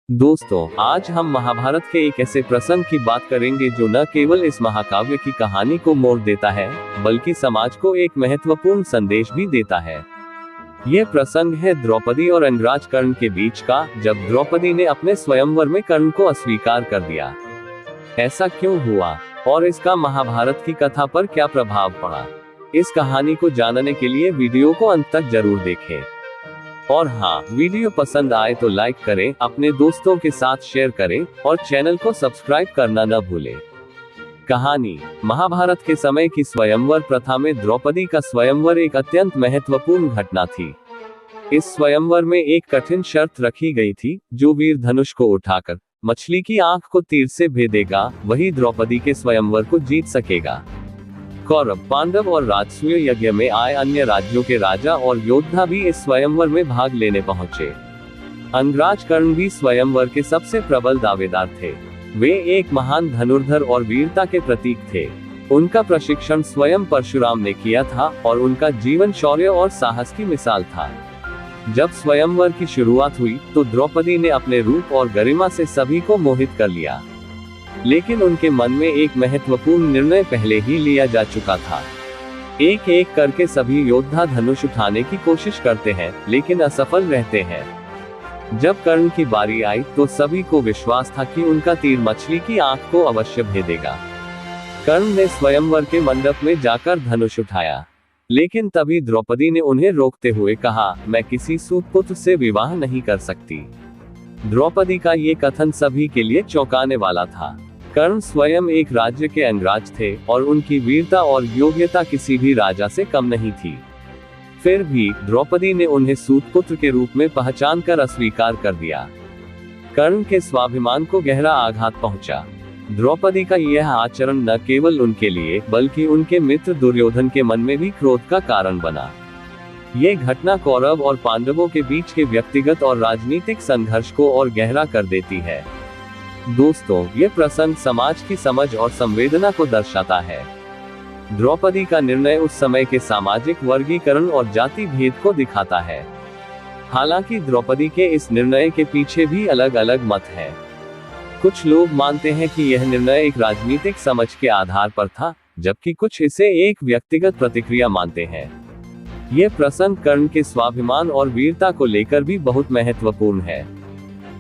दोस्तों, आज हम महाभारत के एक ऐसे प्रसंग की बात करेंगे जो न केवल इस महाकाव्य की कहानी को मोड़ देता है, बल्कि समाज को एक महत्वपूर्ण संदेश भी देता है। यह प्रसंग है द्रौपदी और अंगराज कर्ण के बीच का, जब द्रौपदी ने अपने स्वयंवर में कर्ण को अस्वीकार कर दिया। ऐसा क्यों हुआ और इसका महाभारत की कथा पर क्या प्रभाव पड़ा? इस कहानी को जानने के लिए वीडियो को अंत तक जरूर देखें। और हाँ, वीडियो पसंद आए तो लाइक करें, अपने दोस्तों के साथ शेयर करें और चैनल को सब्सक्राइब करना न भूलें। कहानी महाभारत के समय की स्वयंवर प्रथा में द्रौपदी का स्वयंवर एक अत्यंत महत्वपूर्ण घटना थी। इस स्वयंवर में एक कठिन शर्त रखी गई थी, जो वीर धनुष को उठाकर मछली की आंख को तीर से भेदेगा, वही द्रौपदी के स्वयंवर को जीत सकेगा। कौरव, पांडव और राजसूय यज्ञ में आए अन्य राज्यों के राजा और योद्धा भी इस स्वयंवर में भाग लेने पहुंचे। अंगराज कर्ण भी स्वयंवर के सबसे प्रबल दावेदार थे। वे एक महान धनुर्धर और वीरता के प्रतीक थे। उनका प्रशिक्षण स्वयं परशुराम ने किया था और उनका जीवन शौर्य और साहस की मिसाल था। जब स्वयंवर की शुरुआत हुई तो द्रौपदी ने अपने रूप और गरिमा से सभी को मोहित कर लिया। लेकिन उनके मन में एक महत्वपूर्ण निर्णय पहले ही लिया जा चुका था। एक एक करके सभी योद्धा धनुष उठाने की कोशिश करते हैं, लेकिन असफल रहते हैं। जब कर्ण की बारी आई तो सभी को विश्वास था कि उनका तीर मछली की आंख को अवश्य भेदेगा। कर्ण ने स्वयंवर के मंडप में जाकर धनुष उठाया, लेकिन तभी द्रौपदी ने उन्हें रोकते हुए कहा, मैं किसी सूतपुत्र से विवाह नहीं कर सकती। द्रौपदी का ये कथन सभी के लिए चौंकाने वाला था। कर्ण स्वयं एक राज्य के अंगराज थे और उनकी वीरता और योग्यता किसी भी राजा से कम नहीं थी। फिर भी द्रौपदी ने उन्हें सूतपुत्र के रूप में पहचानकर अस्वीकार कर दिया। कर्ण के स्वाभिमान को गहरा आघात पहुंचा। द्रौपदी का यह आचरण न केवल उनके लिए बल्कि उनके मित्र दुर्योधन के मन में भी क्रोध का कारण बना। ये घटना कौरव और पांडवों के बीच के व्यक्तिगत और राजनीतिक संघर्ष को और गहरा कर देती है। दोस्तों, ये प्रसंग समाज की समझ और संवेदना को दर्शाता है। द्रौपदी का निर्णय उस समय के सामाजिक वर्गीकरण और जाति भेद को दिखाता है। हालांकि द्रौपदी के इस निर्णय के पीछे भी अलग अलग मत हैं। कुछ लोग मानते हैं कि यह निर्णय एक राजनीतिक समझ के आधार पर था, जबकि कुछ इसे एक व्यक्तिगत प्रतिक्रिया मानते हैं। यह प्रसंग कर्ण के स्वाभिमान और वीरता को लेकर भी बहुत महत्वपूर्ण है।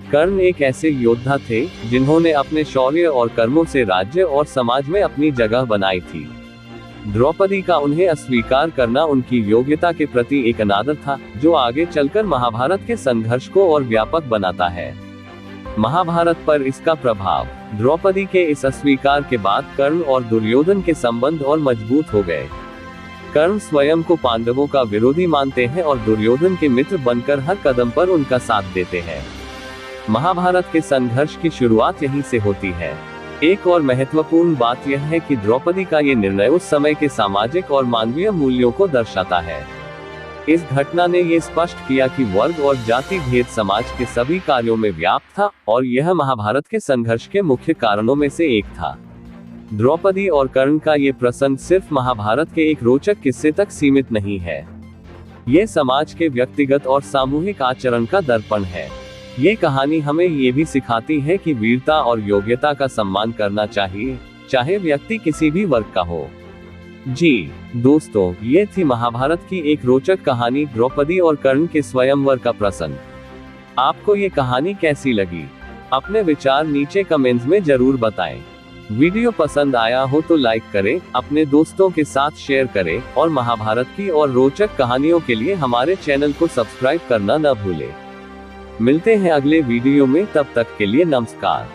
कर्ण एक ऐसे योद्धा थे जिन्होंने अपने शौर्य और कर्मों से राज्य और समाज में अपनी जगह बनाई थी। द्रौपदी का उन्हें अस्वीकार करना उनकी योग्यता के प्रति एक अनादर था, जो आगे चलकर महाभारत के संघर्ष को और व्यापक बनाता है। महाभारत पर इसका प्रभाव। द्रौपदी के इस अस्वीकार के बाद कर्ण और दुर्योधन के संबंध और मजबूत हो गए। कर्ण स्वयं को पांडवों का विरोधी मानते हैं और दुर्योधन के मित्र बनकर हर कदम पर उनका साथ देते हैं। महाभारत के संघर्ष की शुरुआत यहीं से होती है। एक और महत्वपूर्ण बात यह है कि द्रौपदी का ये निर्णय उस समय के सामाजिक और मानवीय मूल्यों को दर्शाता है। इस घटना ने ये स्पष्ट किया कि वर्ग और जाति भेद समाज के सभी कार्यों में व्याप्त था और यह महाभारत के संघर्ष के मुख्य कारणों में से एक था। द्रौपदी और कर्ण का ये प्रसंग सिर्फ महाभारत के एक रोचक किस्से तक सीमित नहीं है। ये समाज के व्यक्तिगत और सामूहिक आचरण का दर्पण है। ये कहानी हमें ये भी सिखाती है कि वीरता और योग्यता का सम्मान करना चाहिए, चाहे व्यक्ति किसी भी वर्ग का हो। जी दोस्तों, ये थी महाभारत की एक रोचक कहानी, द्रौपदी और कर्ण के स्वयंवर का प्रसंग। आपको ये कहानी कैसी लगी? अपने विचार नीचे कमेंट्स में जरूर बताएं। वीडियो पसंद आया हो तो लाइक करें, अपने दोस्तों के साथ शेयर करें और महाभारत की और रोचक कहानियों के लिए हमारे चैनल को सब्सक्राइब करना न भूलें। मिलते हैं अगले वीडियो में, तब तक के लिए नमस्कार।